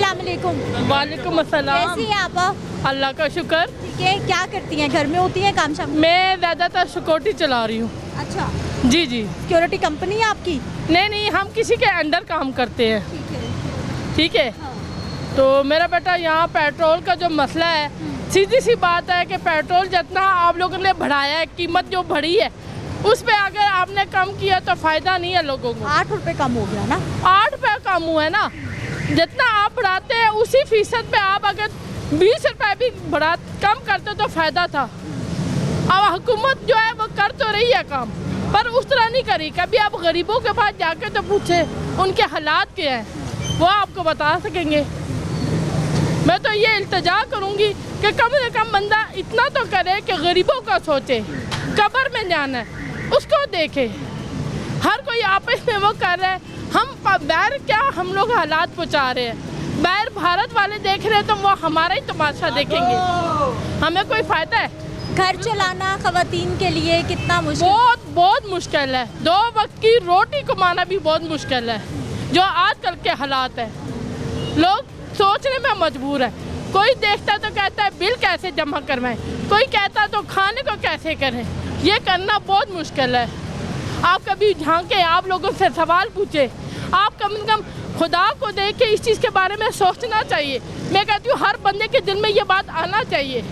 अस्सलाम वालेकुम। वालेकुम अस्सलाम। कैसी हैं आप? अल्लाह का शुक्र। ठीक है, क्या करती हैं? घर में होती हैं काम शाम? मैं ज़्यादातर सिक्योरिटी चला रही हूँ। अच्छा, जी जी। सिक्योरिटी कंपनी है आपकी? नहीं, हम किसी के अंडर काम करते हैं। ठीक है। ठीक है। हाँ। तो मेरा बेटा यहाँ पेट्रोल का जो मसला है, सीधी सी बात है कि पेट्रोल जितना आप लोगों ने बढ़ाया है, कीमत जो बढ़ी है, उस पे अगर आपने कम किया तो फ़ायदा नहीं है लोगों को। 8 रुपए कम हो गया ना? 8 रुपये कम हुआ है ना। जितना आप बढ़ाते हैं उसी फीसद पे आप अगर 20 रुपये भी कम करते तो फ़ायदा था। अब हुकूमत जो है वो कर तो रही है काम, पर उस तरह नहीं करी। कभी आप गरीबों के पास जाके तो पूछे उनके हालात क्या हैं, वो आपको बता सकेंगे। मैं तो ये इल्तिजा करूँगी कि कम से कम बंदा इतना तो करे कि गरीबों का सोचे। कब्र में जाना है उसको देखे। हर कोई आपस में वो कर रहा है, हम बैर क्या हम लोग हालात पहुँचा रहे हैं। बैर भारत वाले देख रहे हैं तो वो हमारा ही तमाशा देखेंगे, हमें कोई फ़ायदा है? घर चलाना खवातीन के लिए कितना मुश्किल? बहुत मुश्किल है। 2 वक्त की रोटी कमाना भी बहुत मुश्किल है। जो आजकल के हालात है, लोग सोचने में मजबूर है। कोई देखता तो कहता है बिल कैसे जमा करवाएं, कोई कहता तो खाने को कैसे करें। ये करना बहुत मुश्किल है। आप कभी झांके, आप लोगों से सवाल पूछे, आप कम से कम खुदा को देख के इस चीज़ के बारे में सोचना चाहिए। मैं कहती हूँ हर बंदे के दिल में ये बात आना चाहिए।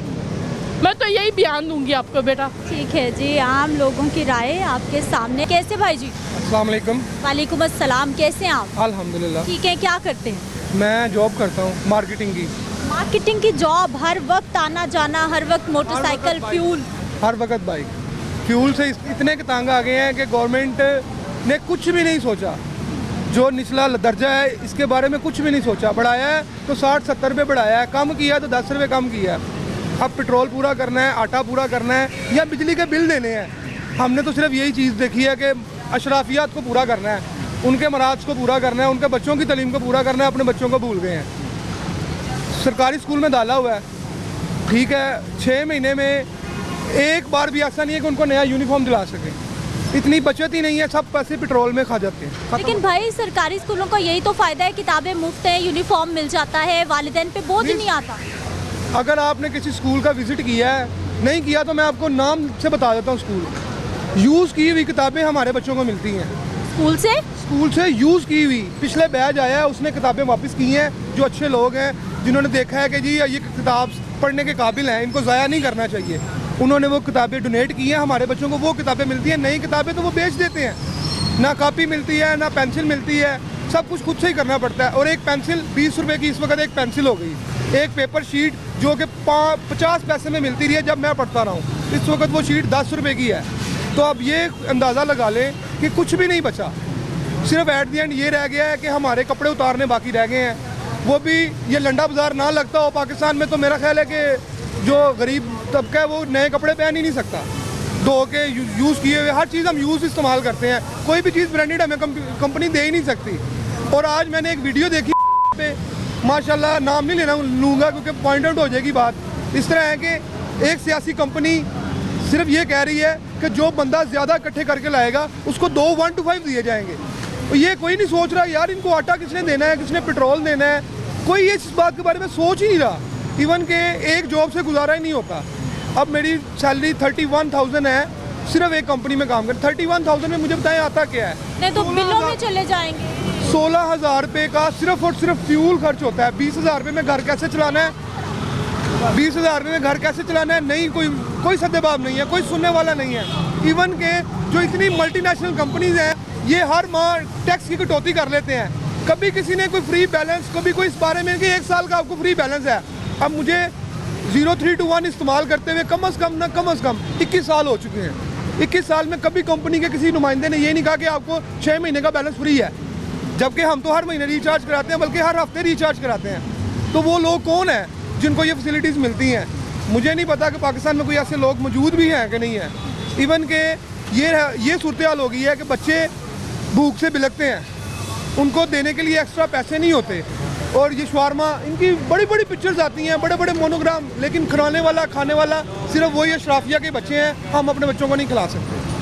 मैं तो यही बयान दूंगी आपको बेटा। ठीक है जी, आम लोगों की राय आपके सामने। कैसे भाई जी? अस्सलाम वालेकुम। वालेकुम अस्सलाम। कैसे हैं आप? अल्हम्दुलिल्लाह। ठीक है, क्या करते हैं? मैं जॉब करता हूँ मार्केटिंग की। मार्केटिंग की जॉब, हर वक्त आना जाना, हर वक्त मोटरसाइकिल, फ्यूल। हर वक्त बाइक। फ्यूल से इतने के तंग आ गए हैं कि गवर्नमेंट ने कुछ भी नहीं सोचा। जो निचला दर्जा है इसके बारे में कुछ भी नहीं सोचा। बढ़ाया है तो 60-70 रुपये बढ़ाया है, कम किया तो 10 रुपये कम किया है। अब पेट्रोल पूरा करना है, आटा पूरा करना है या बिजली के बिल देने हैं। हमने तो सिर्फ यही चीज़ देखी है कि अशराफियात को पूरा करना है, उनके मराज को पूरा करना है, उनके बच्चों की तालीम को पूरा करना है। अपने बच्चों को भूल गए हैं। सरकारी स्कूल में डाला हुआ है, ठीक है, 6 महीने में एक बार भी ऐसा नहीं है कि उनको नया यूनिफॉर्म दिला सकें। इतनी बचत ही नहीं है, सब पैसे पेट्रोल में खा जाते हैं। लेकिन भाई सरकारी स्कूलों का यही तो फायदा है, किताबें मुफ्त हैं, यूनिफॉर्म मिल जाता है, वालिदैन पे बोझ नहीं आता। अगर आपने किसी स्कूल का विजिट किया है, नहीं किया तो मैं आपको नाम से बता देता हूँ। स्कूल यूज़ की हुई किताबें हमारे बच्चों को मिलती हैं। स्कूल से यूज़ की हुई। पिछले बैच आया है, उसने किताबें वापस की हैं। जो अच्छे लोग हैं जिन्होंने देखा है कि जी ये किताब पढ़ने के काबिल हैं, इनको ज़ाया नहीं करना चाहिए, उन्होंने वो किताबें डोनेट की हैं। हमारे बच्चों को वो किताबें मिलती हैं। नई किताबें तो वो बेच देते हैं। ना कॉपी मिलती है, ना पेंसिल मिलती है, सब कुछ खुद से ही करना पड़ता है। और एक पेंसिल 20 रुपये की इस वक्त एक पेंसिल हो गई। एक पेपर शीट जो कि 50 पैसे में मिलती रही है जब मैं पढ़ता रहा हूँ, इस वक्त वो शीट 10 रुपये की है। तो अब ये अंदाज़ा लगा लें कि कुछ भी नहीं बचा। सिर्फ एट दी एंड ये रह गया है कि हमारे कपड़े उतारने बाकी रह गए हैं। वो भी ये लंडा बाज़ार ना लगता हो पाकिस्तान में तो मेरा ख्याल है कि जो गरीब तबका है वो नए कपड़े पहन ही नहीं सकता। धो के यूज़ किए हुए हर चीज़ हम यूज़ इस्तेमाल करते हैं। कोई भी चीज़ ब्रांडेड हमें कंपनी दे ही नहीं सकती। और आज मैंने एक वीडियो देखी पे, माशाल्लाह नाम नहीं लूँगा क्योंकि पॉइंट आउट हो जाएगी बात। इस तरह है कि एक सियासी कंपनी सिर्फ ये कह रही है कि जो बंदा ज़्यादा इकट्ठे करके लाएगा उसको 2 1 to 5 दिए जाएंगे। ये कोई नहीं सोच रहा यार इनको आटा किसने देना है, किसने पेट्रोल देना है। कोई ये इस बात के बारे में सोच ही नहीं रहा। इवन के एक जॉब से गुजारा ही नहीं होता। अब मेरी सैलरी 31,000 है, सिर्फ एक कंपनी में काम कर। 31,000 में मुझे बताएं आता क्या है? नहीं तो बिलों में चले जाएंगे। 16,000 रुपये का सिर्फ और सिर्फ फ्यूल खर्च होता है। 20,000 रुपये में घर कैसे चलाना है? 20,000 रुपये में घर कैसे चलाना है? नहीं, कोई सद्देबाब नहीं है, कोई सुनने वाला नहीं है। इवन के जो इतनी मल्टीनेशनल कंपनीज हैं ये हर माह टैक्स की कटौती कर लेते हैं। कभी किसी ने कोई फ्री बैलेंस, कभी कोई इस बारे में कि 1 साल का आपको फ्री बैलेंस है। अब मुझे 0321 इस्तेमाल करते हुए कम से कम 21 साल हो चुके हैं। 21 साल में कभी कंपनी के किसी नुमाइंदे ने ये नहीं कहा कि आपको 6 महीने का बैलेंस फ्री है, जबकि हम तो हर महीने रिचार्ज कराते हैं, बल्कि हर हफ्ते रिचार्ज कराते हैं। तो वो लोग कौन है जिनको ये फैसिलिटीज़ मिलती हैं? मुझे नहीं पता कि पाकिस्तान में कोई ऐसे लोग मौजूद भी हैं कि नहीं है। इवन के ये सूरत हाल हो गई है कि बच्चे भूख से बिलखते हैं, उनको देने के लिए एक्स्ट्रा पैसे नहीं होते। और ये शवारमा, इनकी बड़ी बड़ी पिक्चर्स आती हैं, बड़े बड़े मोनोग्राम, लेकिन खाने वाला सिर्फ वही अशराफिया के बच्चे हैं। हम अपने बच्चों को नहीं खिला सकते।